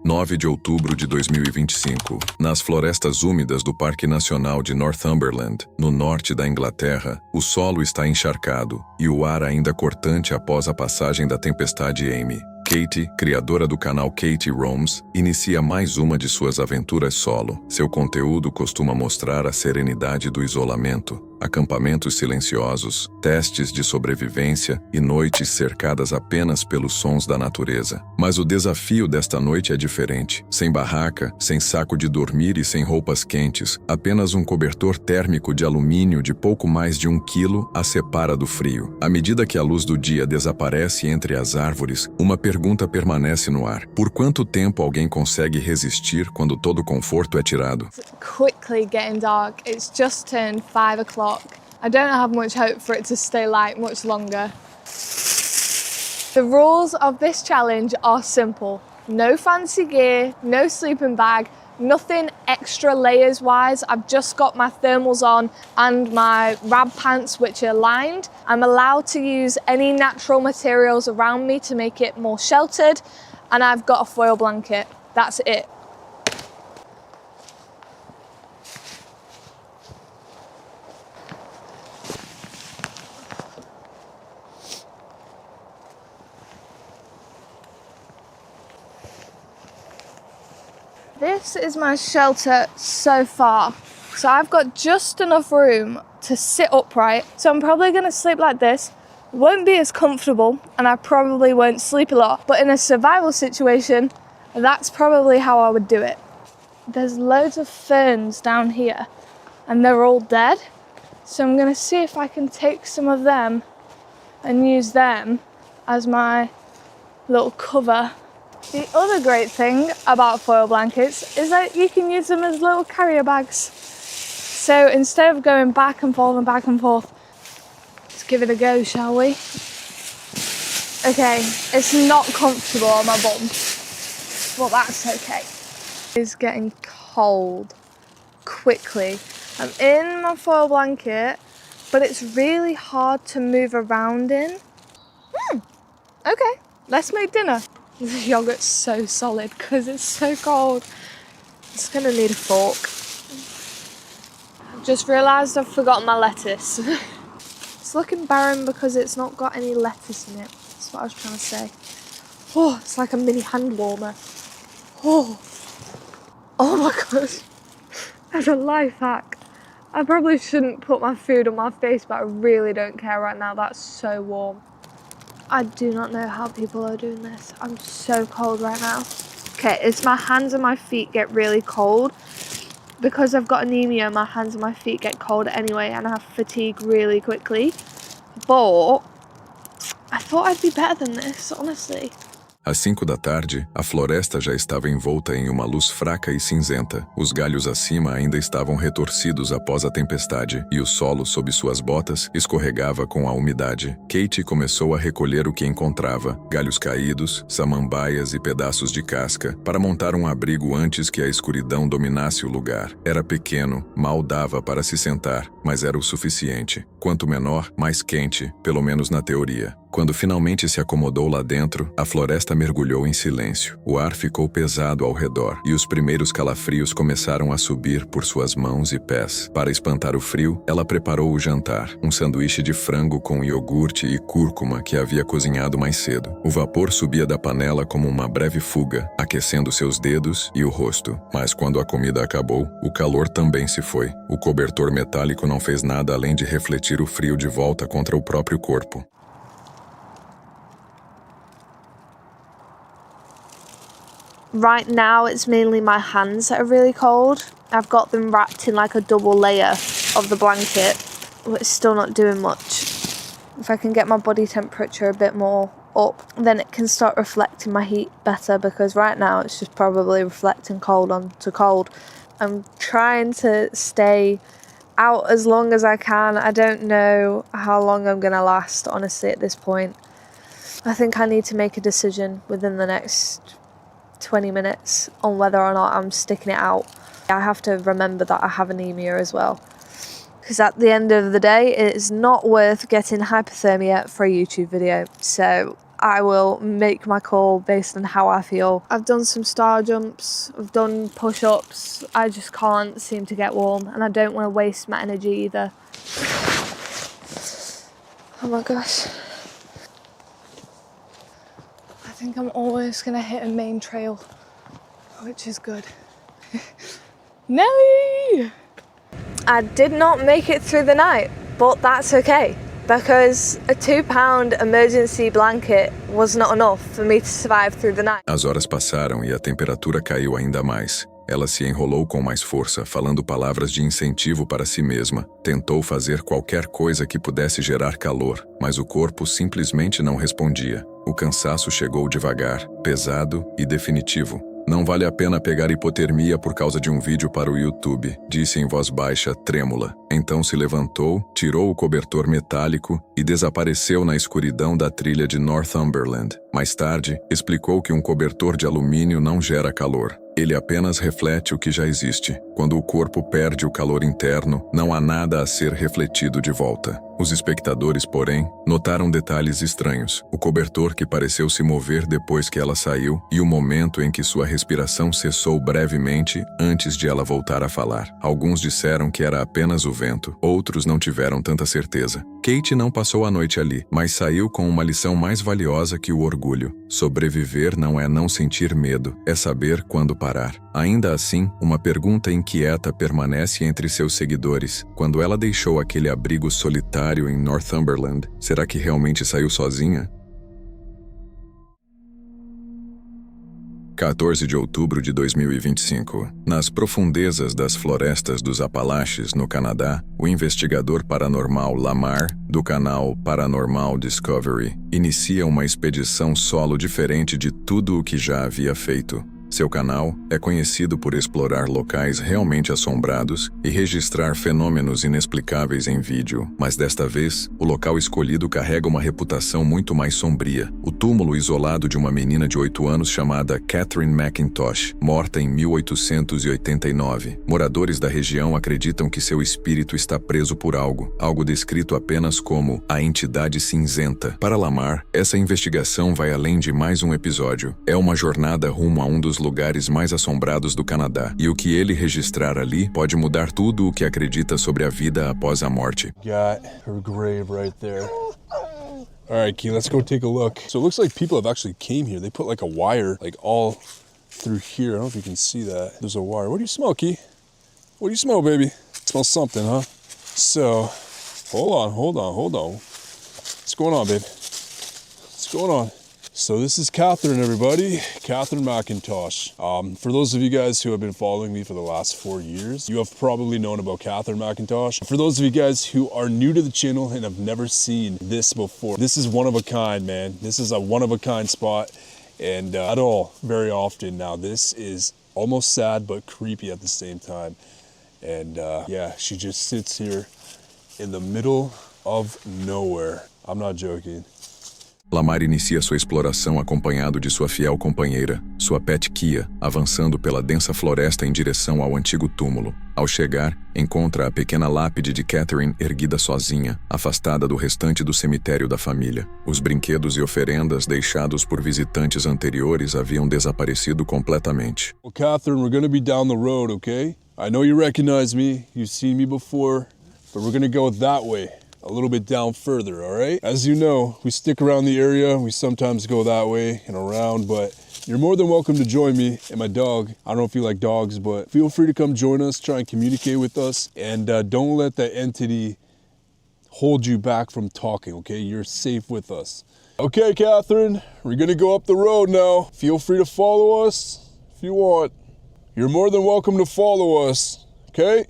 9 de outubro de 2025. Nas florestas úmidas do Parque Nacional de Northumberland, no norte da Inglaterra, o solo está encharcado e o ar ainda cortante após a passagem da tempestade Amy. Katie, criadora do canal Katie Roams, inicia mais uma de suas aventuras solo. Seu conteúdo costuma mostrar a serenidade do isolamento, acampamentos silenciosos, testes de sobrevivência e noites cercadas apenas pelos sons da natureza. Mas o desafio desta noite é diferente. Sem barraca, sem saco de dormir e sem roupas quentes, apenas um cobertor térmico de alumínio de pouco mais de 1 quilo a separa do frio. À medida que a luz do dia desaparece entre as árvores, uma pergunta permanece no ar. Por quanto tempo alguém consegue resistir quando todo o conforto é tirado? Quickly getting dark. It's just turned 5 o'clock. I don't have much hope for it to stay light much longer. The rules of this challenge are simple. No fancy gear, no sleeping bag, nothing extra layers wise. I've just got my thermals on and my rab pants which are lined. I'm allowed to use any natural materials around me to make it more sheltered, and I've got a foil blanket. That's it. This is my shelter so far. So I've got just enough room to sit upright. So I'm probably gonna sleep like this. Won't be as comfortable and I probably won't sleep a lot. But in a survival situation, that's probably how I would do it. There's loads of ferns down here and they're all dead. So I'm gonna see if I can take some of them and use them as my little cover. The other great thing about foil blankets is that you can use them as little carrier bags. So instead of going back and forth, let's give it a go, shall we? Okay, it's not comfortable on my bum, but that's okay. It's getting cold quickly. I'm in my foil blanket, but it's really hard to move around in. Okay, let's make dinner. The yogurt's so solid because it's so cold. It's gonna need a fork. Just realised I've forgotten my lettuce. It's looking barren because it's not got any lettuce in it. That's what I was trying to say. Oh, it's like a mini hand warmer. Oh my god. That's a life hack. I probably shouldn't put my food on my face, but I really don't care right now. That's so warm. I do not know how people are doing this. I'm so cold right now. Okay, it's my hands and my feet get really cold. Because I've got anemia, my hands and my feet get cold anyway and I have fatigue really quickly. But I thought I'd be better than this, honestly. Às 5 da tarde, a floresta já estava envolta em uma luz fraca e cinzenta. Os galhos acima ainda estavam retorcidos após a tempestade, e o solo sob suas botas escorregava com a umidade. Katie começou a recolher o que encontrava, galhos caídos, samambaias e pedaços de casca, para montar um abrigo antes que a escuridão dominasse o lugar. Era pequeno, mal dava para se sentar, mas era o suficiente. Quanto menor, mais quente, pelo menos na teoria. Quando finalmente se acomodou lá dentro, a floresta mergulhou em silêncio. O ar ficou pesado ao redor e os primeiros calafrios começaram a subir por suas mãos e pés. Para espantar o frio, ela preparou o jantar, um sanduíche de frango com iogurte e cúrcuma que havia cozinhado mais cedo. O vapor subia da panela como uma breve fuga, aquecendo seus dedos e o rosto. Mas quando a comida acabou, o calor também se foi. O cobertor metálico não fez nada além de refletir o frio de volta contra o próprio corpo. Right now it's mainly my hands that are really cold. I've got them wrapped in like a double layer of the blanket, but it's still not doing much. If I can get my body temperature a bit more up, then it can start reflecting my heat better, because right now it's just probably reflecting cold onto cold. I'm trying to stay out as long as I can. I don't know how long I'm gonna last, honestly, at this point. I think I need to make a decision within the next 20 minutes on whether or not I'm sticking it out. I have to remember that I have anemia as well, because at the end of the day it's not worth getting hypothermia for a YouTube video. So I will make my call based on how I feel. I've done some star jumps, I've done push-ups. I just can't seem to get warm, and I don't want to waste my energy either. Oh my gosh. I think I'm always gonna hit a main trail, which is good. Nelly! I did not make it through the night, but that's okay, because a £2 emergency blanket was not enough for me to survive through the night. As horas passaram e a temperatura caiu ainda mais. Ela se enrolou com mais força, falando palavras de incentivo para si mesma. Tentou fazer qualquer coisa que pudesse gerar calor, mas o corpo simplesmente não respondia. O cansaço chegou devagar, pesado e definitivo. Não vale a pena pegar hipotermia por causa de um vídeo para o YouTube, disse em voz baixa, trêmula. Então se levantou, tirou o cobertor metálico e desapareceu na escuridão da trilha de Northumberland. Mais tarde, explicou que um cobertor de alumínio não gera calor. Ele apenas reflete o que já existe. Quando o corpo perde o calor interno, não há nada a ser refletido de volta. Os espectadores, porém, notaram detalhes estranhos. O cobertor que pareceu se mover depois que ela saiu e o momento em que sua respiração cessou brevemente antes de ela voltar a falar. Alguns disseram que era apenas o vento, outros não tiveram tanta certeza. Kate não passou a noite ali, mas saiu com uma lição mais valiosa que o orgulho. Sobreviver não é não sentir medo, é saber quando parar. Ainda assim, uma pergunta inquieta permanece entre seus seguidores. Quando ela deixou aquele abrigo solitário em Northumberland, será que realmente saiu sozinha? 14 de outubro de 2025. Nas profundezas das florestas dos Apalaches, no Canadá, o investigador paranormal Lamar, do canal Paranormal Discovery, inicia uma expedição solo diferente de tudo o que já havia feito. Seu canal é conhecido por explorar locais realmente assombrados e registrar fenômenos inexplicáveis em vídeo, mas desta vez, o local escolhido carrega uma reputação muito mais sombria. O túmulo isolado de uma menina de 8 anos chamada Catherine McIntosh, morta em 1889. Moradores da região acreditam que seu espírito está preso por algo descrito apenas como a entidade cinzenta. Para Lamar, essa investigação vai além de mais um episódio. É uma jornada rumo a um dos lugares mais assombrados do Canadá, e o que ele registrar ali pode mudar tudo o que acredita sobre a vida após a morte. Got her grave right there. All right, Key, let's go take a look. So it looks like people have actually came here. They put like a wire like all through here. I don't know if you can see that. There's a wire. What do you smell, Key? What do you smell, baby? Smell something, huh? So, hold on. What's going on, babe? What's going on? So this is Catherine, everybody. Catherine McIntosh. For those of you guys who have been following me for the last 4 years, you have probably known about Catherine McIntosh. For those of you guys who are new to the channel and have never seen this before, this is one of a kind, man. This is a one of a kind spot, and at all, very often now. This is almost sad but creepy at the same time. And yeah, she just sits here in the middle of nowhere. I'm not joking. Lamar inicia sua exploração acompanhado de sua fiel companheira, sua pet Kia, avançando pela densa floresta em direção ao antigo túmulo. Ao chegar, encontra a pequena lápide de Catherine erguida sozinha, afastada do restante do cemitério da família. Os brinquedos e oferendas deixados por visitantes anteriores haviam desaparecido completamente. Well, Catherine, we're gonna be down the road, okay? I know you recognize me, you've seen me before, but we're gonna go that way. A little bit down further, all right? As you know, we stick around the area. We sometimes go that way and around, but you're more than welcome to join me and my dog. I don't know if you like dogs, but feel free to come join us, try and communicate with us, and don't let that entity hold you back from talking, okay? You're safe with us. Okay, Catherine, we're gonna go up the road now. Feel free to follow us if you want. You're more than welcome to follow us, okay?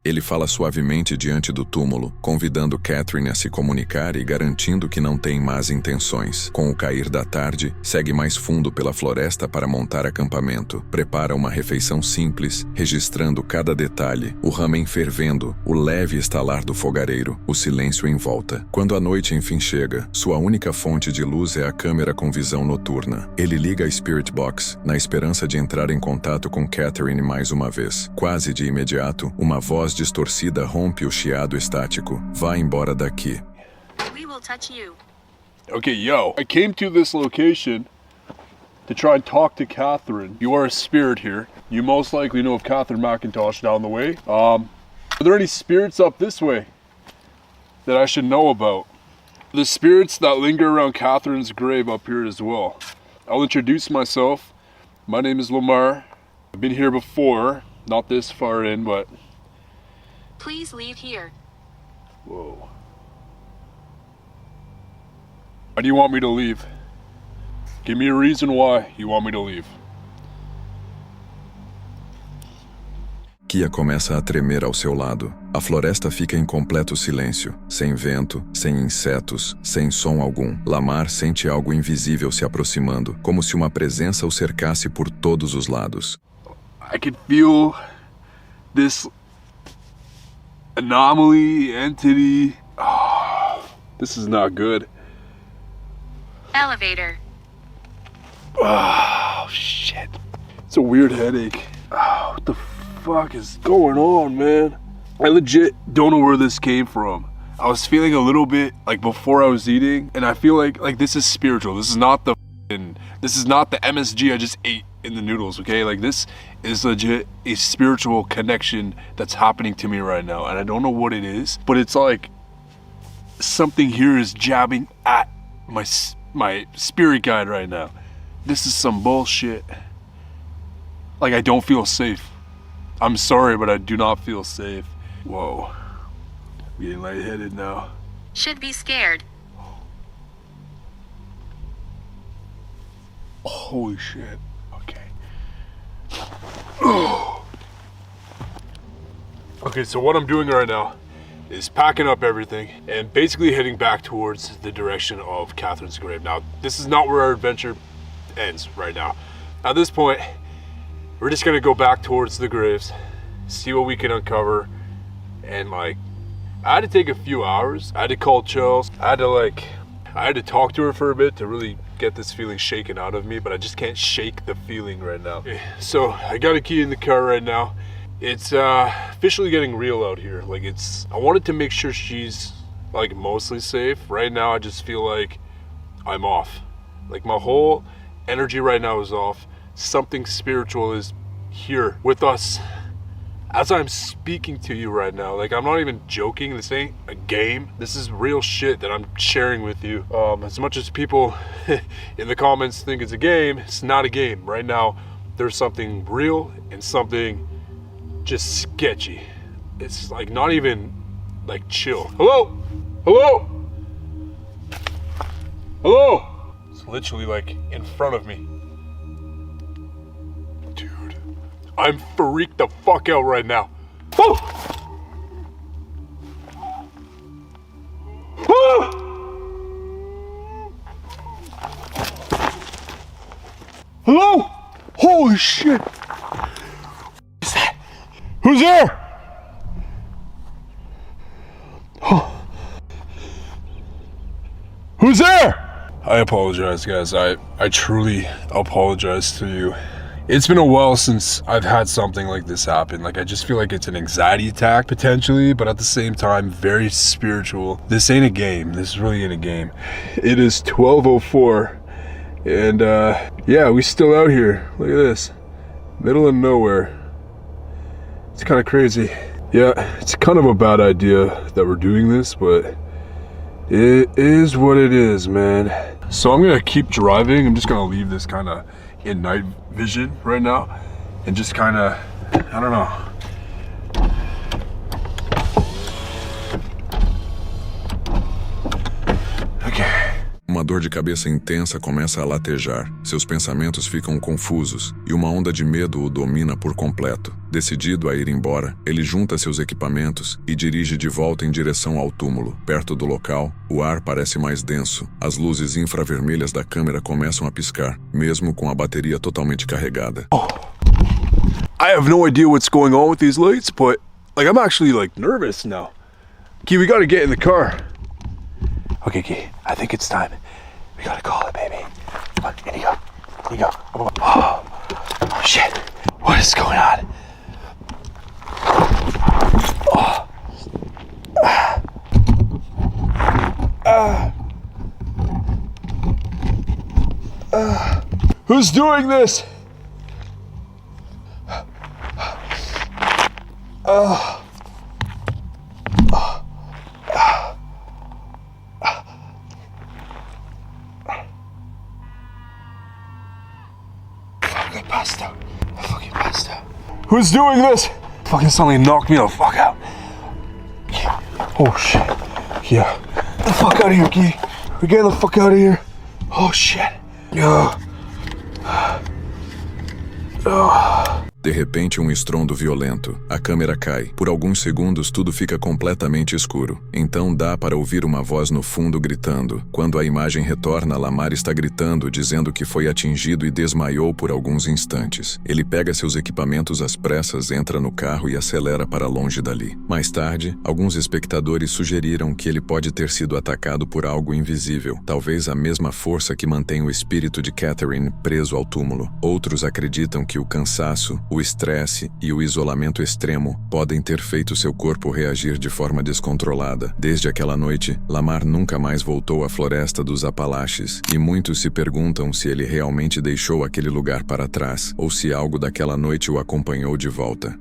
Ele fala suavemente diante do túmulo, convidando Catherine a se comunicar e garantindo que não tem más intenções. Com o cair da tarde, segue mais fundo pela floresta para montar acampamento. Prepara uma refeição simples, registrando cada detalhe, o ramen fervendo, o leve estalar do fogareiro, o silêncio em volta. Quando a noite enfim chega, sua única fonte de luz é a câmera com visão noturna. Ele liga a Spirit Box, na esperança de entrar em contato com Catherine mais uma vez. Quase de imediato, uma voz distorcida rompe o chiado estático. Vá embora daqui. We will touch you. Okay, yo, I came to this location to try and talk to Catherine. You are a spirit here. You most likely know of Catherine McIntosh down the way. Are there any spirits up this way that I should know about? The spirits that linger around Catherine's grave up here as well. I'll introduce myself. My name is Lamar. I've been here before, not this far in, but... Please leave here. Whoa. Why do you want me to leave? Give me a reason why you want me to leave. Kia começa a tremer ao seu lado. A floresta fica em completo silêncio, sem vento, sem insetos, sem som algum. Lamar sente algo invisível se aproximando, como se uma presença o cercasse por todos os lados. I can feel this anomaly, entity. Oh, this is not good. Elevator. Oh, shit. It's a weird headache. Oh, what the fuck is going on, man? I legit don't know where this came from. I was feeling a little bit like before I was eating, and I feel like this is spiritual. This is not the MSG I just ate in the noodles, okay? Like, this is legit a spiritual connection that's happening to me right now, and I don't know what it is, but it's like something here is jabbing at my spirit guide right now. This is some bullshit. Like, I don't feel safe. I'm sorry, but I do not feel safe. Whoa. I'm getting lightheaded now. Should be scared. Holy shit. Okay. Okay, so what I'm doing right now is packing up everything and basically heading back towards the direction of Catherine's grave. Now, this is not where our adventure ends right now. At this point, we're just gonna go back towards the graves, see what we can uncover, and like, I had to take a few hours. I had to call Chels. I had to talk to her for a bit to really get this feeling shaken out of me, but I just can't shake the feeling right now. So I got a key in the car right now. It's officially getting real out here. Like, I wanted to make sure she's like mostly safe. Right now I just feel like I'm off. Like, my whole energy right now is off. Something spiritual is here with us as I'm speaking to you right now. Like, I'm not even joking. This ain't a game. This is real shit that I'm sharing with you. As much as people in the comments think it's a game, it's not a game. Right now, there's something real and something just sketchy. It's like not even like chill. Hello? Hello? Hello? It's literally like in front of me. Dude, I'm freaked the fuck out right now. Oh! Ah! Hello? Holy shit! What is that? Who's there? Oh. Who's there? I apologize, guys. I truly apologize to you. It's been a while since I've had something like this happen. Like, I just feel like it's an anxiety attack potentially, but at the same time, very spiritual. This ain't a game. This really ain't a game. It is 12:04, and yeah, we still out here. Look at this, middle of nowhere. It's kind of crazy. Yeah, it's kind of a bad idea that we're doing this, but it is what it is, man. So I'm gonna keep driving. I'm just gonna leave this kind of in night vision right now and just kind of, I don't know. Okay. Uma dor de cabeça intensa começa a latejar. Seus pensamentos ficam confusos e uma onda de medo o domina por completo. Decidido a ir embora, ele junta seus equipamentos e dirige de volta em direção ao túmulo. Perto do local, o ar parece mais denso. As luzes infravermelhas da câmera começam a piscar, mesmo com a bateria totalmente carregada. Oh. I have no idea what's going on with these lights, but like, I'm actually like nervous now. Key, we gotta get in the car. Okay, Key, I think it's time. We gotta call it, baby. Come on, in you go. In you go. Oh, shit. What is going on? Who's doing this? Fucking passed out. Fucking passed out. Who's doing this? Fucking suddenly knocked me the fuck out. Oh shit. Yeah. Get the fuck out of here, Key. We're getting the fuck out of here. Oh shit. Yeah. De repente, um estrondo violento. A câmera cai. Por alguns segundos, tudo fica completamente escuro. Então dá para ouvir uma voz no fundo gritando. Quando a imagem retorna, Lamar está gritando, dizendo que foi atingido e desmaiou por alguns instantes. Ele pega seus equipamentos às pressas, entra no carro e acelera para longe dali. Mais tarde, alguns espectadores sugeriram que ele pode ter sido atacado por algo invisível, talvez a mesma força que mantém o espírito de Catherine preso ao túmulo. Outros acreditam que o cansaço, o estresse e o isolamento extremo podem ter feito seu corpo reagir de forma descontrolada. Desde aquela noite, Lamar nunca mais voltou à floresta dos Apalaches, e muitos se perguntam se ele realmente deixou aquele lugar para trás, ou se algo daquela noite o acompanhou de volta.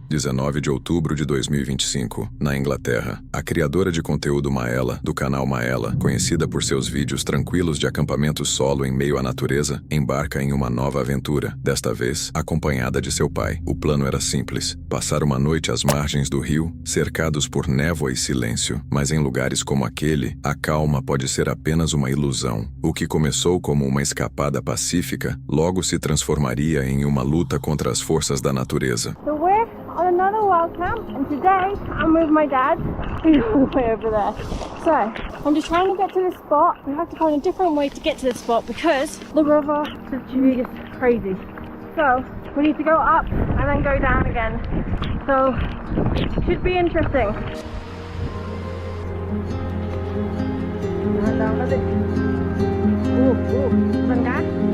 19 de outubro de 2025, na Inglaterra, a criadora de conteúdo Maela, do canal Maela, conhecida por seus vídeos tranquilos de acampamento solo em meio à natureza, embarca em uma nova aventura, desta vez acompanhada de seu pai. O plano era simples: passar uma noite às margens do rio, cercados por névoa e silêncio. Mas em lugares como aquele, a calma pode ser apenas uma ilusão. O que começou como uma escapada pacífica, logo se transformaria em uma luta contra as forças da natureza. On another wild camp, and today I'm with my dad. He's all the way over there. So I'm just trying to get to this spot. We have to find a different way to get to this spot because the river is just crazy. So we need to go up and then go down again. So should be interesting.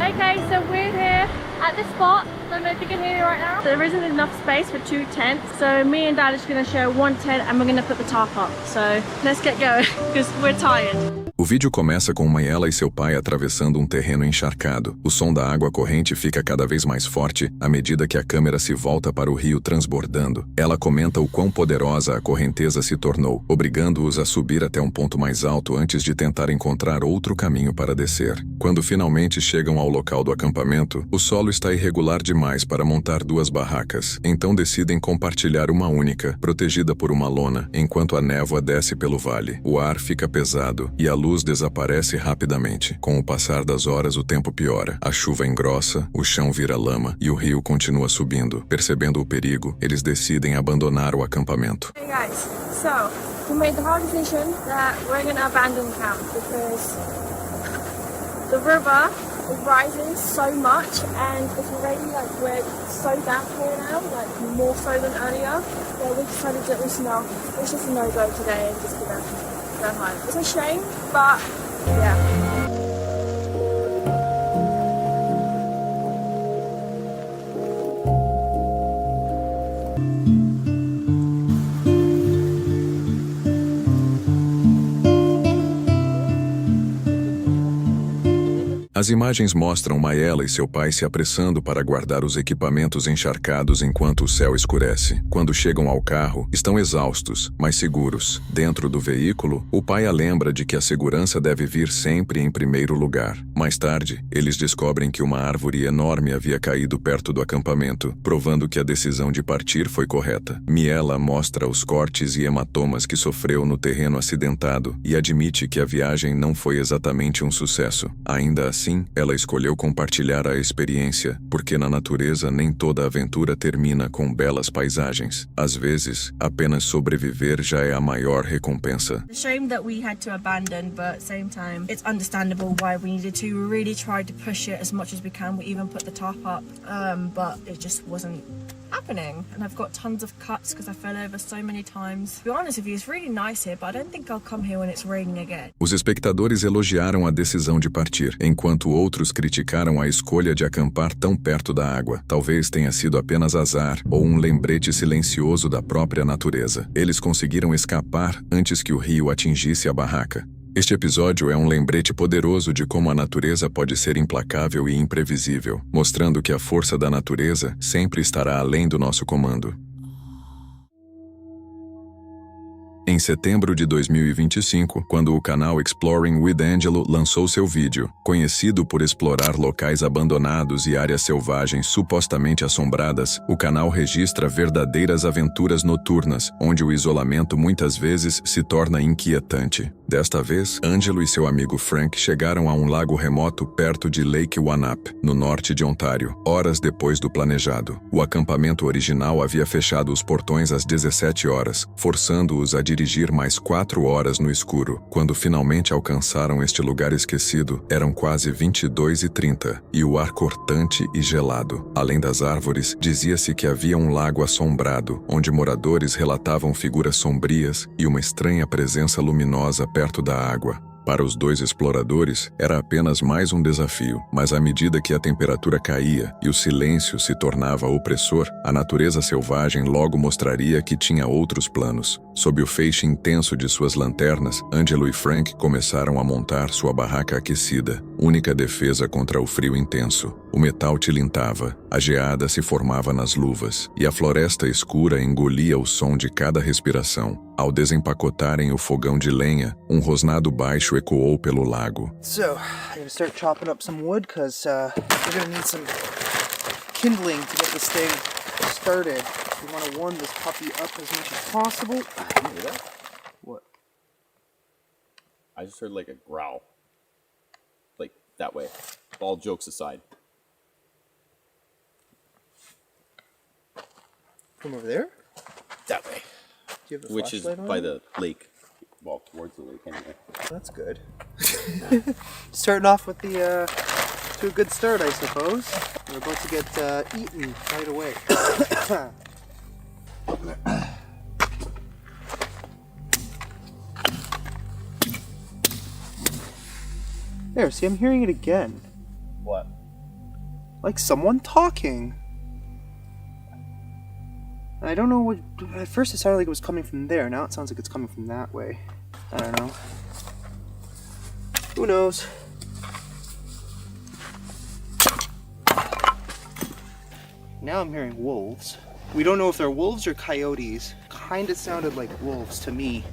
Okay, so we're here at this spot. I don't know if you can hear me right now. There isn't enough space for 2 tents, so me and Dad are just going to share 1 tent and we're going to put the tarp up. So let's get going because we're tired. O vídeo começa com Maela e seu pai atravessando um terreno encharcado. O som da água corrente fica cada vez mais forte à medida que a câmera se volta para o rio transbordando. Ela comenta o quão poderosa a correnteza se tornou, obrigando-os a subir até um ponto mais alto antes de tentar encontrar outro caminho para descer. Quando finalmente chegam ao local do acampamento, o solo está irregular demais para montar 2 barracas. Então decidem compartilhar uma única, protegida por uma lona, enquanto a névoa desce pelo vale. O ar fica pesado e a luz desaparece rapidamente. Com o passar das horas, o tempo piora. A chuva engrossa, o chão vira lama e o rio continua subindo. Percebendo o perigo, eles decidem abandonar o acampamento. Hey guys, so we made the hard decision that we're going to abandon camp because the river is rising so much and it's already we're so damp here now, more so than earlier. Yeah, we decided that it's just a no-go today and just gonna go home. It's a shame, but yeah. As imagens mostram Maela e seu pai se apressando para guardar os equipamentos encharcados enquanto o céu escurece. Quando chegam ao carro, estão exaustos, mas seguros. Dentro do veículo, o pai a lembra de que a segurança deve vir sempre em primeiro lugar. Mais tarde, eles descobrem que uma árvore enorme havia caído perto do acampamento, provando que a decisão de partir foi correta. Miela mostra os cortes e hematomas que sofreu no terreno acidentado e admite que a viagem não foi exatamente um sucesso. Ainda assim, ela escolheu compartilhar a experiência, porque na natureza nem toda aventura termina com belas paisagens. Às vezes, apenas sobreviver já é a maior recompensa. It's a shame that we had to abandon, but at the same time, it's understandable why we needed to. We really tried to push it as much as we can. We even put the tarp up, but it just wasn't happening. And I've got tons of cuts because I fell over so many times. To be honest with you, it's really nice here, but I don't think I'll come here when it's raining again. Os espectadores elogiaram a decisão de partir, enquanto outros criticaram a escolha de acampar tão perto da água. Talvez tenha sido apenas azar ou um lembrete silencioso da própria natureza. Eles conseguiram escapar antes que o rio atingisse a barraca. Este episódio é um lembrete poderoso de como a natureza pode ser implacável e imprevisível, mostrando que a força da natureza sempre estará além do nosso comando. Em setembro de 2025, quando o canal Exploring with Angelo lançou seu vídeo, conhecido por explorar locais abandonados e áreas selvagens supostamente assombradas, o canal registra verdadeiras aventuras noturnas, onde o isolamento muitas vezes se torna inquietante. Desta vez, Angelo e seu amigo Frank chegaram a um lago remoto perto de Lake Wanap, no norte de Ontário, horas depois do planejado. O acampamento original havia fechado os portões às 17 horas, forçando-os a dirigir mais 4 horas no escuro. Quando finalmente alcançaram este lugar esquecido, eram quase 22h30, e o ar cortante e gelado. Além das árvores, dizia-se que havia um lago assombrado, onde moradores relatavam figuras sombrias e uma estranha presença luminosa perto da água. Para os dois exploradores, era apenas mais um desafio, mas à medida que a temperatura caía e o silêncio se tornava opressor, a natureza selvagem logo mostraria que tinha outros planos. Sob o feixe intenso de suas lanternas, Angelo e Frank começaram a montar sua barraca aquecida, única defesa contra o frio intenso. O metal tilintava, a geada se formava nas luvas, e a floresta escura engolia o som de cada respiração. Ao desempacotarem o fogão de lenha, um rosnado baixo ecoou pelo lago. So, I'm gonna start chopping up some wood because we're gonna need some kindling to get this thing started. We want to warm this puppy up as much as possible. You hear that? What? I just heard like a growl. Like that way. All jokes aside. From over there? That way. Do you have a Which is flashlight on by you? the lake. Well, towards the lake anyway. That's good. Starting off with the to a good start, I suppose. We're about to get eaten right away. There, see, I'm hearing it again. What? Like someone talking. I don't know what. At first, it sounded like it was coming from there. Now it sounds like it's coming from that way. I don't know. Who knows? Now I'm hearing wolves. We don't know if they're wolves or coyotes. Kinda sounded like wolves to me.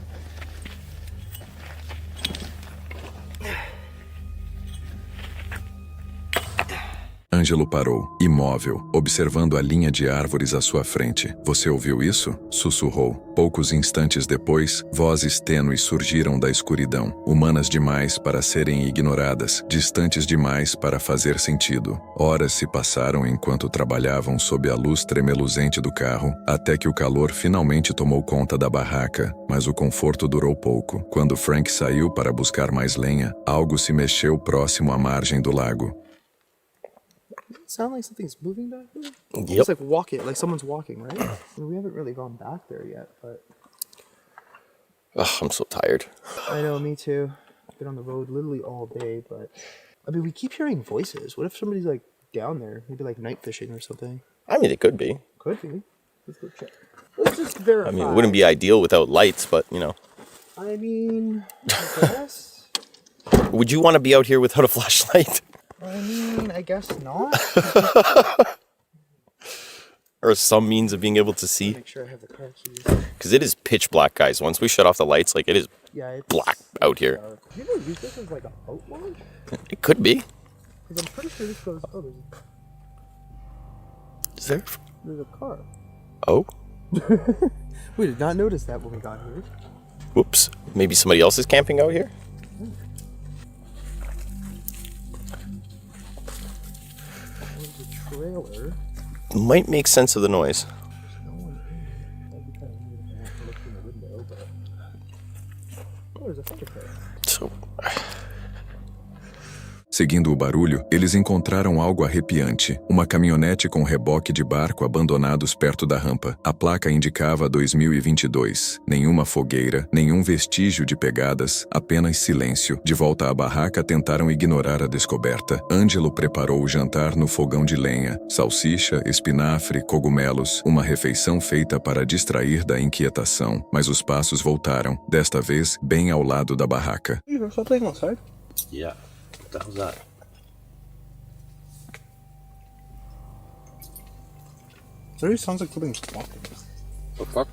Angelo parou, imóvel, observando a linha de árvores à sua frente. Você ouviu isso? Sussurrou. Poucos instantes depois, vozes tênues surgiram da escuridão, humanas demais para serem ignoradas, distantes demais para fazer sentido. Horas se passaram enquanto trabalhavam sob a luz tremeluzente do carro, até que o calor finalmente tomou conta da barraca, mas o conforto durou pouco. Quando Frank saiu para buscar mais lenha, algo se mexeu próximo à margem do lago. Sound like something's moving back there? Yep. It's like walking, like someone's walking, right? I mean, we haven't really gone back there yet, but... Ugh, I'm so tired. I know, me too. I've been on the road literally all day, but... I mean, we keep hearing voices. What if somebody's, like, down there? Maybe, like, night fishing or something. I mean, it could be. Could be. Let's go check. Let's just verify. I mean, it wouldn't be ideal without lights, but, you know. I mean, I guess... Would you want to be out here without a flashlight? I mean, I guess not. Or some means of being able to see? Make sure I have the car keys. Because it is pitch black, guys. Once we shut off the lights, like, it is Yeah, it's black out here. dark. You ever use this as, like, a boat launch? It could be. Because I'm pretty sure this goes... Oh, Is there? there's a car. Oh? We did not notice that when we got here. Whoops. Maybe somebody else is camping out here? There's a trailer. Might make sense of the noise. No one in. That'd be kind of weird if I have to look through the window, but... Oh, there's a fire pit. So, Seguindo o barulho, eles encontraram algo arrepiante. Uma caminhonete com reboque de barco abandonados perto da rampa. A placa indicava 2022. Nenhuma fogueira, nenhum vestígio de pegadas, apenas silêncio. De volta à barraca, tentaram ignorar a descoberta. Ângelo preparou o jantar no fogão de lenha. Salsicha, espinafre, cogumelos. Uma refeição feita para distrair da inquietação. Mas os passos voltaram, desta vez bem ao lado da barraca. You're still playing outside? Yeah. What the hell's that? Literally sounds like something's walking. The fuck?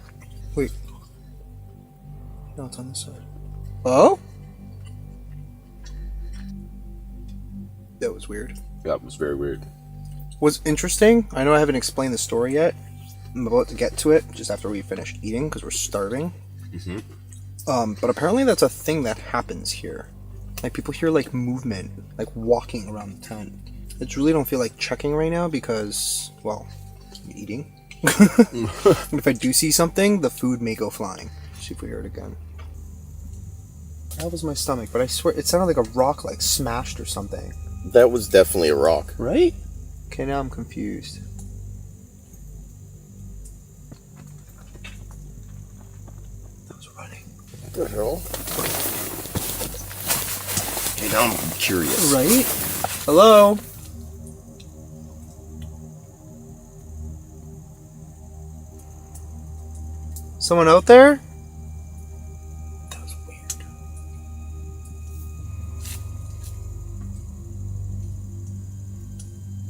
Wait. No, it's on this side. Oh? That was weird. Yeah, it was very weird. What's interesting, I know I haven't explained the story yet. I'm about to get to it just after we finish eating because we're starving. But apparently that's a thing that happens here. Like people hear like movement, like walking around the tent. I just really don't feel like checking right now because, well, I'm eating. If I do see something, the food may go flying. See if we hear it again. That was my stomach, but I swear it sounded like a rock like smashed or something. That was definitely a rock. Right? Okay, now I'm confused. That was running. What the hell? Okay, now I'm curious. Right? Hello? Someone out there? That was weird.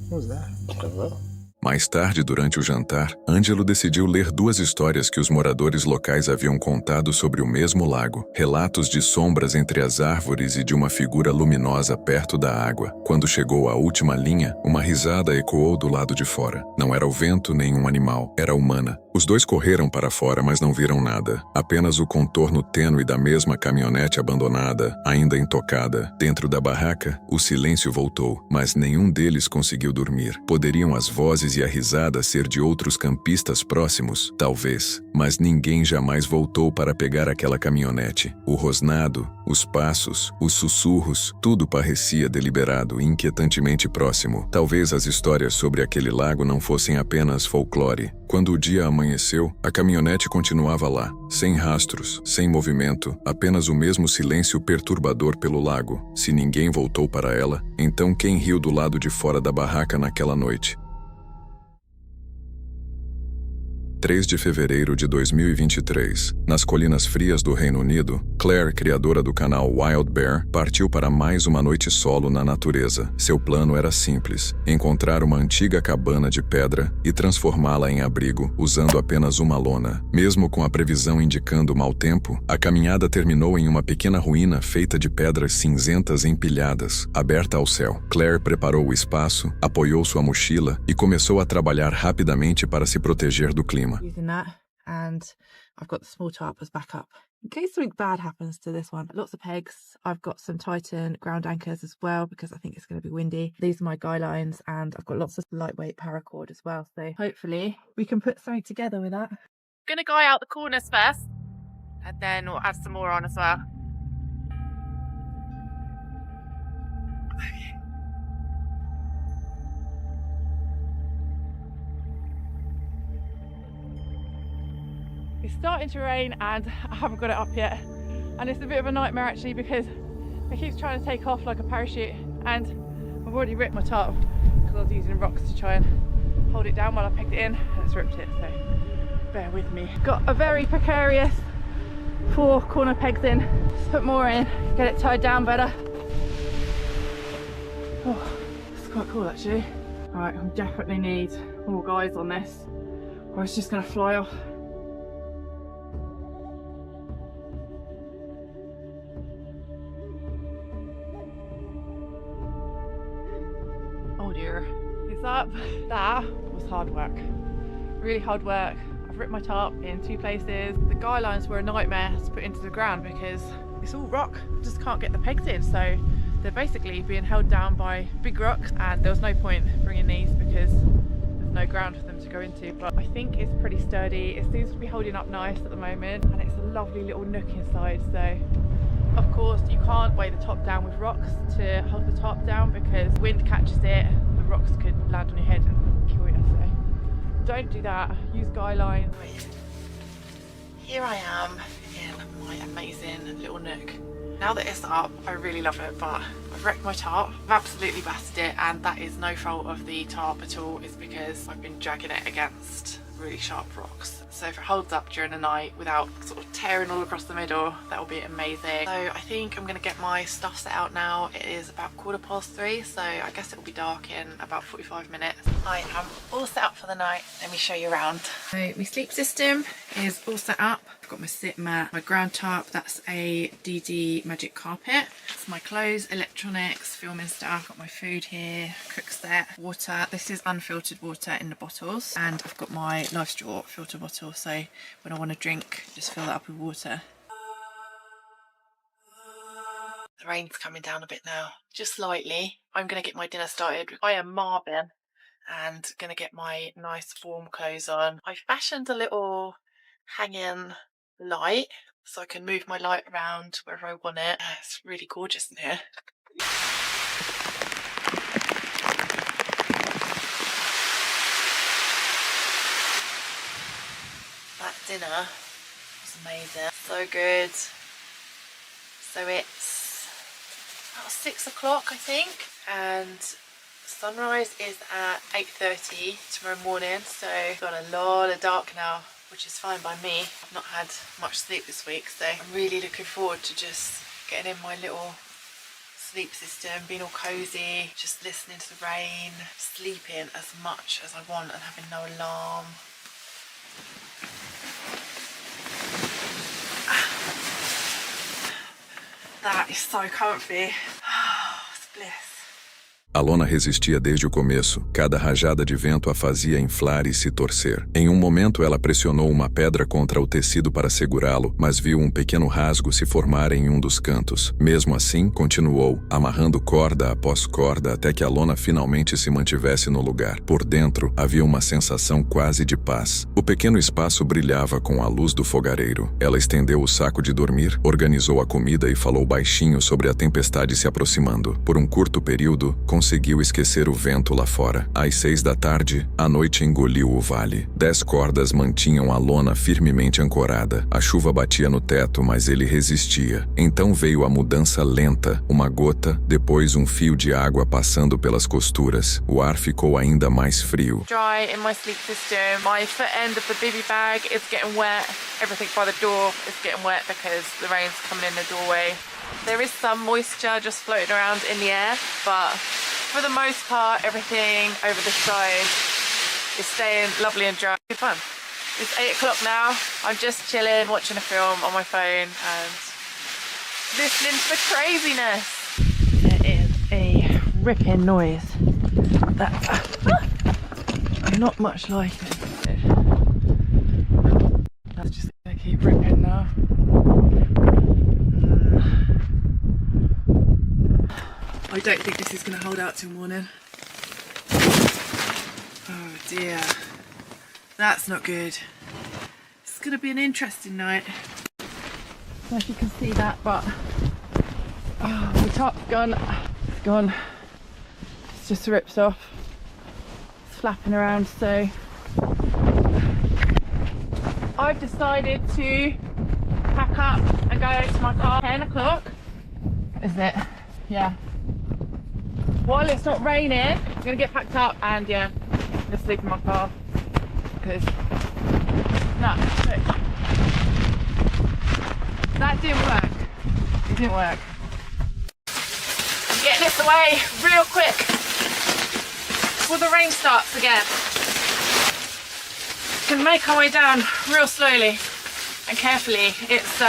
What was that? I don't know. Mais tarde, durante o jantar, Ângelo decidiu ler duas histórias que os moradores locais haviam contado sobre o mesmo lago. Relatos de sombras entre as árvores e de uma figura luminosa perto da água. Quando chegou à última linha, uma risada ecoou do lado de fora. Não era o vento nem um animal, era humana. Os dois correram para fora, mas não viram nada. Apenas o contorno tênue da mesma caminhonete abandonada, ainda intocada. Dentro da barraca, o silêncio voltou, mas nenhum deles conseguiu dormir. Poderiam as vozes e a risada ser de outros campistas próximos? Talvez, mas ninguém jamais voltou para pegar aquela caminhonete. O rosnado, os passos, os sussurros, tudo parecia deliberado e inquietantemente próximo. Talvez as histórias sobre aquele lago não fossem apenas folclore. Quando o dia amanheceu, a caminhonete continuava lá, sem rastros, sem movimento, apenas o mesmo silêncio perturbador pelo lago. Se ninguém voltou para ela, então quem riu do lado de fora da barraca naquela noite? 3 de fevereiro de 2023, nas colinas frias do Reino Unido, Claire, criadora do canal Wild Bear, partiu para mais uma noite solo na natureza. Seu plano era simples: encontrar uma antiga cabana de pedra e transformá-la em abrigo, usando apenas uma lona. Mesmo com a previsão indicando mau tempo, a caminhada terminou em uma pequena ruína feita de pedras cinzentas empilhadas, aberta ao céu. Claire preparou o espaço, apoiou sua mochila e começou a trabalhar rapidamente para se proteger do clima. Using that, and I've got the small tarp as backup in case something bad happens to this one. Lots of pegs. I've got some Titan ground anchors as well because I think it's going to be windy. These are my guy lines, and I've got lots of lightweight paracord as well, so hopefully we can put something together with that. Gonna guy out the corners first, and then we'll add some more on as well. It's starting to rain and I haven't got it up yet, and it's a bit of a nightmare actually because it keeps trying to take off like a parachute, and I've already ripped my tarp because I was using rocks to try and hold it down while I pegged it in, and it's ripped it, so bear with me. Got a very precarious 4 corner pegs in. Just put more in, get it tied down better. Oh, it's quite cool actually. Alright, I definitely need more guys on this or it's just going to fly off. Oh dear. It's up. That was hard work. Really hard work. I've ripped my tarp in 2 places. The guy lines were a nightmare to put into the ground because it's all rock. Just can't get the pegs in, so they're basically being held down by big rocks, and there was no point bringing these because there's no ground for them to go into. But I think it's pretty sturdy. It seems to be holding up nice at the moment, and it's a lovely little nook inside, so Of course, you can't weigh the top down with rocks to hold the top down because wind catches it, the rocks could land on your head and kill you. So don't do that. Use guy lines. Here I am in my amazing little nook. Now that it's up, I really love it, but I've wrecked my tarp. I've absolutely battered it, and that is no fault of the tarp at all. It's because I've been dragging it against really sharp rocks. So if it holds up during the night without sort of tearing all across the middle, that will be amazing. So I think I'm going to get my stuff set out now. It is about 3:15, so I guess it will be dark in about 45 minutes. I am all set up for the night. Let me show you around. So my sleep system is all set up. I've got my sit mat, my ground tarp, that's a DD Magic Carpet. It's my clothes, electronics, filming stuff. Got my food here, cook set, water. This is unfiltered water in the bottles, and I've got my Life Straw filter bottle, so when I want to drink, just fill that up with water. The rain's coming down a bit now, just slightly. I'm going to get my dinner started. I am Marvin and going to get my nice warm clothes on. I've fashioned a little hanging light so I can move my light around wherever I want it. It's really gorgeous in here. That dinner was amazing, so good. So it's about 6 o'clock I think, and sunrise is at 8:30 tomorrow morning, so I've got a lot of dark now, which is fine by me. I've not had much sleep this week, so I'm really looking forward to just getting in my little sleep system, being all cozy, just listening to the rain, sleeping as much as I want and having no alarm. That is so comfy. It's bliss. Alona resistia desde o começo. Cada rajada de vento a fazia inflar e se torcer. Em um momento ela pressionou uma pedra contra o tecido para segurá-lo, mas viu um pequeno rasgo se formar em um dos cantos. Mesmo assim, continuou, amarrando corda após corda até que Alona finalmente se mantivesse no lugar. Por dentro, havia uma sensação quase de paz. O pequeno espaço brilhava com a luz do fogareiro. Ela estendeu o saco de dormir, organizou a comida e falou baixinho sobre a tempestade se aproximando. Por um curto período, conseguiu esquecer o vento lá fora. Às 6 da tarde, a noite engoliu o vale. 10 cordas mantinham a lona firmemente ancorada. A chuva batia no teto, mas ele resistia. Então veio a mudança lenta. Uma gota, depois um fio de água passando pelas costuras. O ar ficou ainda mais frio. Dry in my sleep system. My foot end of the bivy bag is getting wet. Everything by the door is getting wet because the rain's coming in the doorway. There is some moisture just floating around in the air, but for the most part, everything over the side is staying lovely and dry. Good fun. It's 8 o'clock now. I'm just chilling, watching a film on my phone and listening to the craziness. There is a ripping noise that I'm not much liking. That's just gonna keep ripping now. I don't think this is going to hold out till morning. Oh dear. That's not good. It's going to be an interesting night. I don't know if you can see that, but the top's gone. It's gone. It's just ripped off. It's flapping around, so I've decided to pack up and go to my car. 10 o'clock. Is it? Yeah. While it's not raining, I'm going to get packed up and yeah, I'm going to sleep in my car because no, look. That didn't work. It didn't work. I'm getting this away real quick before the rain starts again. Can make our way down real slowly and carefully. It's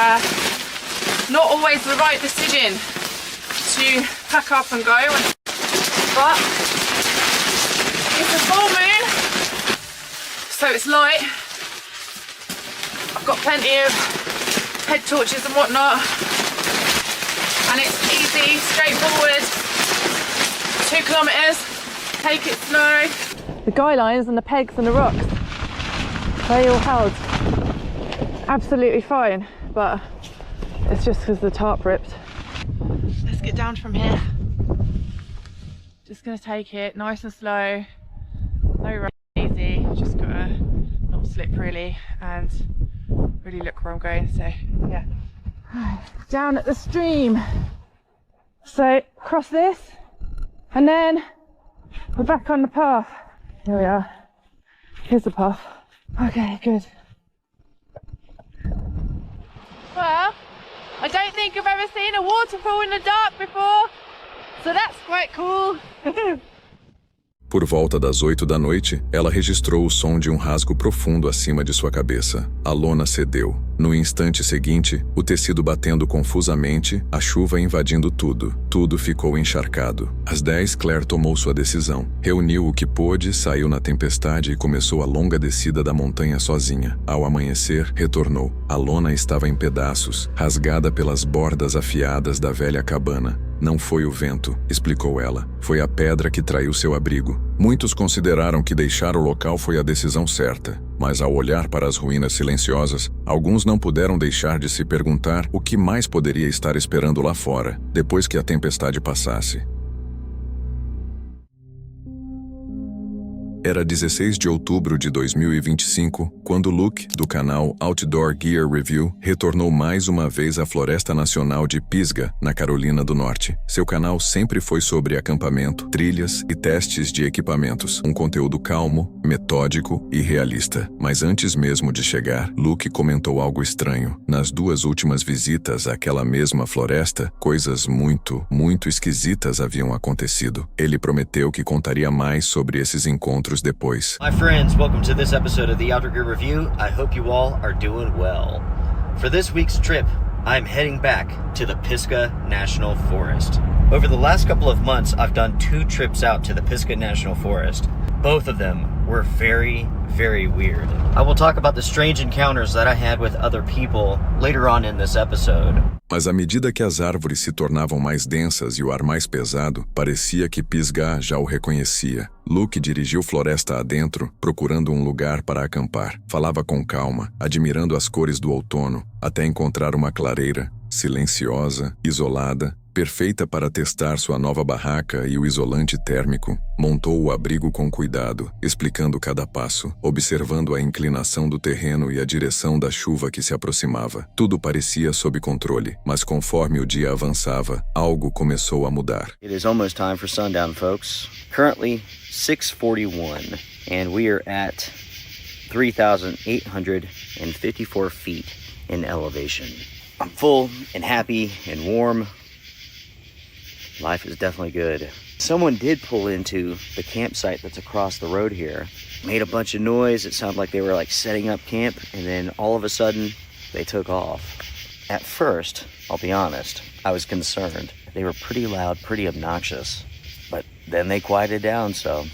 not always the right decision to pack up and go, but it's a full moon, so it's light. I've got plenty of head torches and whatnot, and it's easy, straightforward. 2 kilometres, take it slow. The guy lines and the pegs and the rocks, they all held absolutely fine, but It's just because the tarp ripped. Let's get down from here. Just gonna take it nice and slow. No rush, easy. Just gotta not slip really and really look where I'm going. So yeah. Down at the stream. So cross this and then we're back on the path. Here we are. Here's the path. Okay, good. Well, I don't think I've ever seen a waterfall in the dark before, so that's quite cool. Por volta das 8 da noite, ela registrou o som de um rasgo profundo acima de sua cabeça. A lona cedeu. No instante seguinte, o tecido batendo confusamente, a chuva invadindo tudo. Tudo ficou encharcado. Às 10, Claire tomou sua decisão. Reuniu o que pôde, saiu na tempestade e começou a longa descida da montanha sozinha. Ao amanhecer, retornou. A lona estava em pedaços, rasgada pelas bordas afiadas da velha cabana. Não foi o vento, explicou ela. Foi a pedra que traiu seu abrigo. Muitos consideraram que deixar o local foi a decisão certa, mas ao olhar para as ruínas silenciosas, alguns não puderam deixar de se perguntar o que mais poderia estar esperando lá fora, depois que a tempestade passasse. Era 16 de outubro de 2025, quando Luke, do canal Outdoor Gear Review, retornou mais uma vez à Floresta Nacional de Pisgah, na Carolina do Norte. Seu canal sempre foi sobre acampamento, trilhas e testes de equipamentos. Um conteúdo calmo, metódico e realista. Mas antes mesmo de chegar, Luke comentou algo estranho. Nas 2 últimas visitas àquela mesma floresta, coisas muito esquisitas haviam acontecido. Ele prometeu que contaria mais sobre esses encontros depois. My friends, welcome to this episode of the Outdoor Gear Review. I hope you all are doing well. For this week's trip, I'm heading back to the Pisgah National Forest. Over the last couple of months, I've done 2 trips out to the Pisgah National Forest. Both of them were very, very weird. I will talk about the strange encounters that I had with other people later on in this episode. Mas à medida que as árvores se tornavam mais densas e o ar mais pesado, parecia que Pisgah já o reconhecia. Luke dirigiu floresta adentro, procurando um lugar para acampar. Falava com calma, admirando as cores do outono, até encontrar uma clareira, silenciosa, isolada, perfeita para testar sua nova barraca e o isolante térmico. Montou o abrigo com cuidado, explicando cada passo, observando a inclinação do terreno e a direção da chuva que se aproximava. Tudo parecia sob controle, mas conforme o dia avançava, algo começou a mudar. It is almost time for sundown, folks. Currently 6:41, and we are at 3,854 feet in elevation. I'm full and happy and warm. Life is definitely good. Someone did pull into the campsite that's across the road here. Made a bunch of noise. It sounded like they were like setting up camp, and then all of a sudden they took off. At first, I'll be honest, I was concerned. They were pretty loud, pretty obnoxious. But then they quieted down, so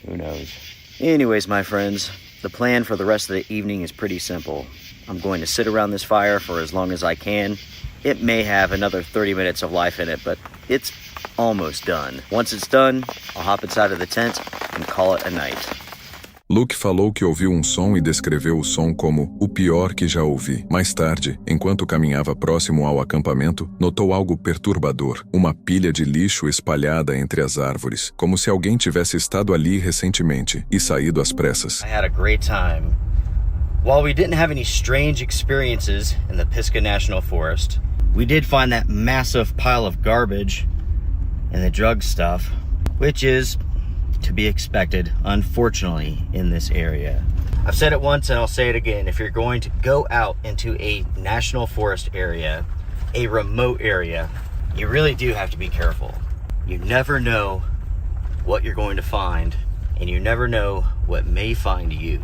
who knows. Anyways, my friends, the plan for the rest of the evening is pretty simple. I'm going to sit around this fire for as long as I can. It may have another 30 minutes of life in it, but it's almost done. Once it's done, I'll hop inside of the tent and call it a night. Luke falou que ouviu um som e descreveu o som como o pior que já ouvi. Mais tarde, enquanto caminhava próximo ao acampamento, notou algo perturbador. Uma pilha de lixo espalhada entre as árvores, como se alguém tivesse estado ali recentemente e saído às pressas. I had a great time. While we didn't have any strange experiences in the Pisgah National Forest, we did find that massive pile of garbage and the drug stuff, which is to be expected, unfortunately, in this area. I've said it once and I'll say it again. If you're going to go out into a national forest area, a remote area, you really do have to be careful. You never know what you're going to find, and you never know what may find you.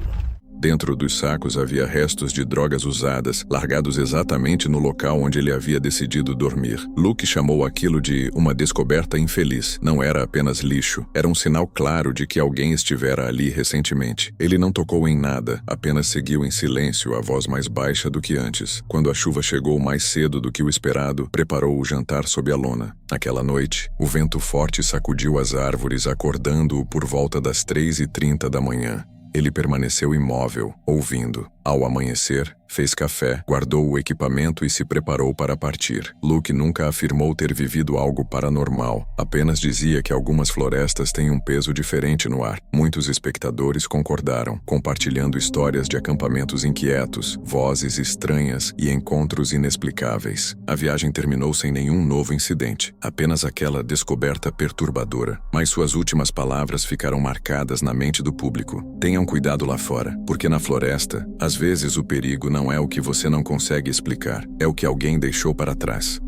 Dentro dos sacos havia restos de drogas usadas, largados exatamente no local onde ele havia decidido dormir. Luke chamou aquilo de uma descoberta infeliz. Não era apenas lixo, era um sinal claro de que alguém estivera ali recentemente. Ele não tocou em nada, apenas seguiu em silêncio, a voz mais baixa do que antes. Quando a chuva chegou mais cedo do que o esperado, preparou o jantar sob a lona. Naquela noite, o vento forte sacudiu as árvores, acordando-o por volta das 3h30 da manhã. Ele permaneceu imóvel, ouvindo. Ao amanhecer, fez café, guardou o equipamento e se preparou para partir. Luke nunca afirmou ter vivido algo paranormal, apenas dizia que algumas florestas têm um peso diferente no ar. Muitos espectadores concordaram, compartilhando histórias de acampamentos inquietos, vozes estranhas e encontros inexplicáveis. A viagem terminou sem nenhum novo incidente, apenas aquela descoberta perturbadora. Mas suas últimas palavras ficaram marcadas na mente do público. Tenham cuidado lá fora, porque na floresta, às vezes o perigo não é o que você não consegue explicar, é o que alguém deixou para trás.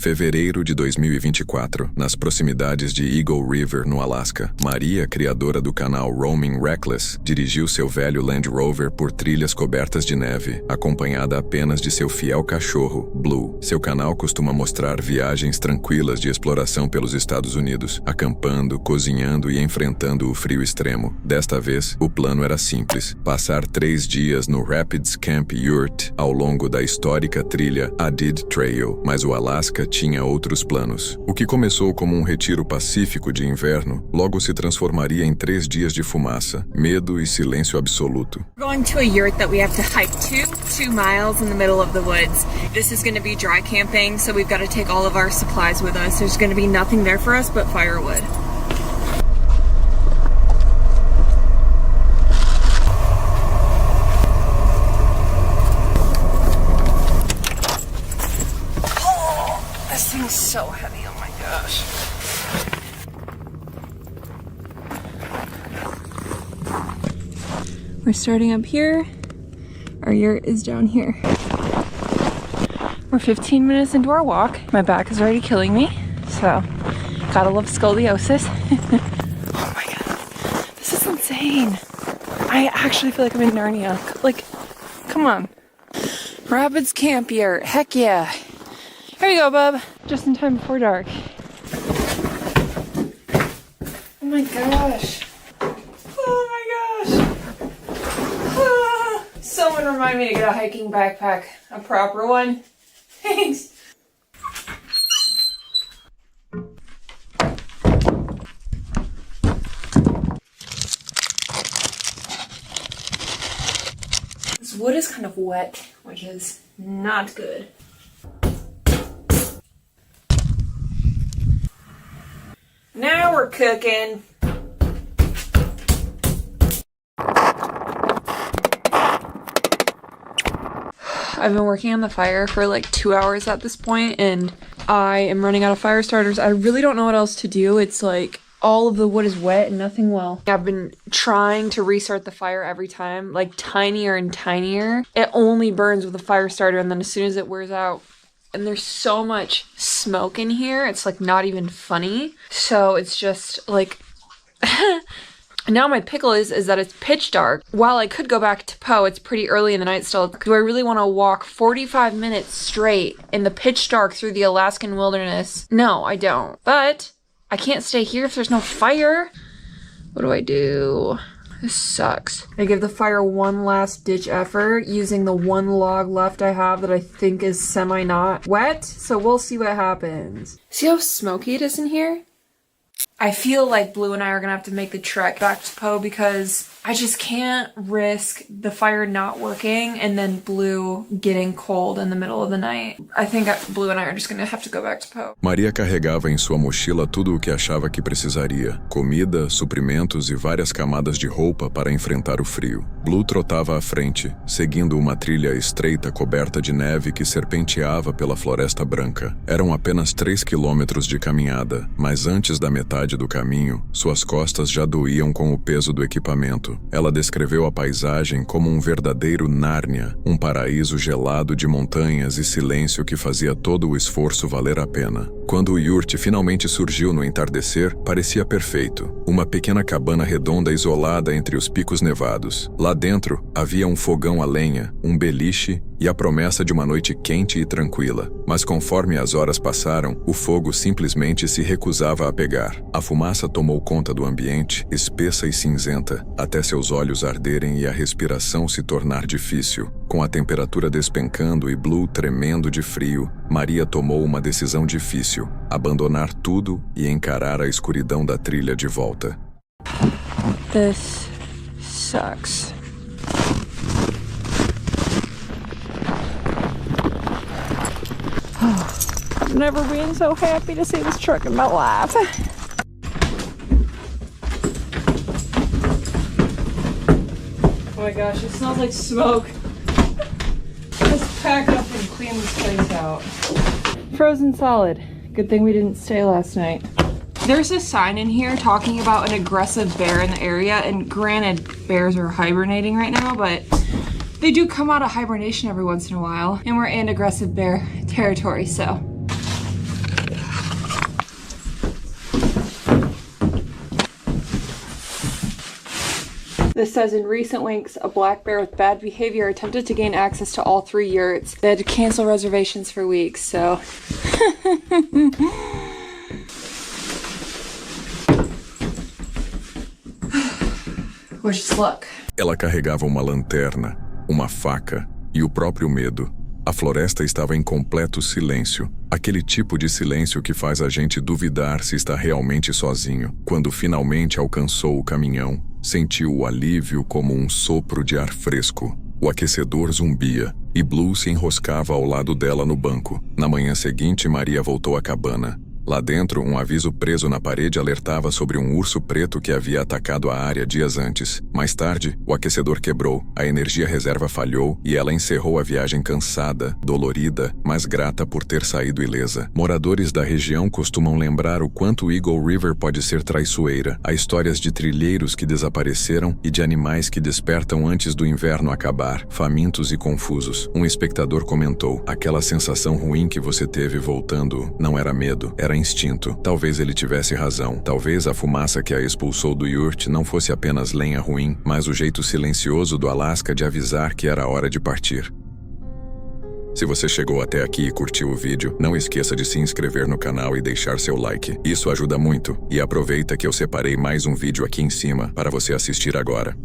Fevereiro de 2024, nas proximidades de Eagle River, no Alasca, Maria, criadora do canal Roaming Reckless, dirigiu seu velho Land Rover por trilhas cobertas de neve, acompanhada apenas de seu fiel cachorro, Blue. Seu canal costuma mostrar viagens tranquilas de exploração pelos Estados Unidos, acampando, cozinhando e enfrentando o frio extremo. Desta vez, o plano era simples: passar 3 dias no Rapids Camp Yurt, ao longo da histórica trilha Adid Trail, mas o Alasca tinha outros planos. O que começou como um retiro pacífico de inverno, logo se transformaria em 3 dias de fumaça, medo e silêncio absoluto. We're going to a yurt that we have to hike 2 miles in the middle of the woods. This is going to be dry camping, so we've got to take all of our supplies with us. There's going to be nothing there for us but firewood. So heavy, oh my gosh. We're starting up here. Our yurt is down here. We're 15 minutes into our walk. My back is already killing me, so gotta love scoliosis. Oh my god, this is insane. I actually feel like I'm in Narnia. Like, come on. Rapids Camp Yurt, heck yeah. Here you go, bub. Just in time before dark. Oh my gosh. Oh my gosh. Ah. Someone remind me to get a hiking backpack. A proper one. Thanks. This wood is kind of wet, which is not good. Now we're cooking. I've been working on the fire for like 2 hours at this point, and I am running out of fire starters. I really don't know what else to do. It's like all of the wood is wet and nothing will. I've been trying to restart the fire every time, like tinier and tinier. It only burns with a fire starter, and then as soon as it wears out, and there's so much smoke in here, it's like not even funny. So it's just like now my pickle is that it's pitch dark. While I could go back to Poe, it's pretty early in the night still. Do I really want to walk 45 minutes straight in the pitch dark through the Alaskan wilderness? No, I don't. But I can't stay here if there's no fire. What do I do? This sucks. I give the fire one last ditch effort using the one log left I have that I think is semi-not wet. So we'll see what happens. See how smoky it is in here? I feel like Blue and I are gonna have to make the trek back to Poe because I just can't risk the fire not working and then Blue getting cold in the middle of the night. I think Blue and I are just gonna have to go back to Poe. Maria carregava em sua mochila tudo o que achava que precisaria: comida, suprimentos e várias camadas de roupa para enfrentar o frio. Blue trotava à frente, seguindo uma trilha estreita coberta de neve que serpenteava pela Floresta Branca. Eram apenas 3 quilômetros de caminhada, mas antes da metade do caminho, suas costas já doíam com o peso do equipamento. Ela descreveu a paisagem como um verdadeiro Nárnia, um paraíso gelado de montanhas e silêncio que fazia todo o esforço valer a pena. Quando o yurt finalmente surgiu no entardecer, parecia perfeito. Uma pequena cabana redonda isolada entre os picos nevados. Lá dentro, havia um fogão a lenha, um beliche e a promessa de uma noite quente e tranquila. Mas conforme as horas passaram, o fogo simplesmente se recusava a pegar. A fumaça tomou conta do ambiente, espessa e cinzenta, até seus olhos arderem e a respiração se tornar difícil. Com a temperatura despencando e Blue tremendo de frio, Maria tomou uma decisão difícil: abandonar tudo e encarar a escuridão da trilha de volta. This sucks. I've never been so happy to see this truck in my life. Oh my gosh, it smells like smoke. Let's pack up and clean this place out. Frozen solid. Good thing we didn't stay last night. There's a sign in here talking about an aggressive bear in the area, and granted, bears are hibernating right now, but they do come out of hibernation every once in a while, and we're in aggressive bear territory, so. This says, in recent weeks, a black bear with bad behavior attempted to gain access to all 3 yurts. They had to cancel reservations for weeks, so. Wish us luck. Ela carregava uma lanterna, uma faca e o próprio medo. A floresta estava em completo silêncio. Aquele tipo de silêncio que faz a gente duvidar se está realmente sozinho. Quando finalmente alcançou o caminhão, sentiu o alívio como um sopro de ar fresco. O aquecedor zumbia e Blue se enroscava ao lado dela no banco. Na manhã seguinte, Maria voltou à cabana. Lá dentro, um aviso preso na parede alertava sobre um urso preto que havia atacado a área dias antes. Mais tarde, o aquecedor quebrou, a energia reserva falhou e ela encerrou a viagem cansada, dolorida, mas grata por ter saído ilesa. Moradores da região costumam lembrar o quanto Eagle River pode ser traiçoeira. Há histórias de trilheiros que desapareceram e de animais que despertam antes do inverno acabar, famintos e confusos. Um espectador comentou: aquela sensação ruim que você teve voltando não era medo, era instinto. Talvez ele tivesse razão. Talvez a fumaça que a expulsou do yurt não fosse apenas lenha ruim, mas o jeito silencioso do Alasca de avisar que era hora de partir. Se você chegou até aqui e curtiu o vídeo, não esqueça de se inscrever no canal e deixar seu like. Isso ajuda muito. E aproveita que eu separei mais um vídeo aqui em cima para você assistir agora.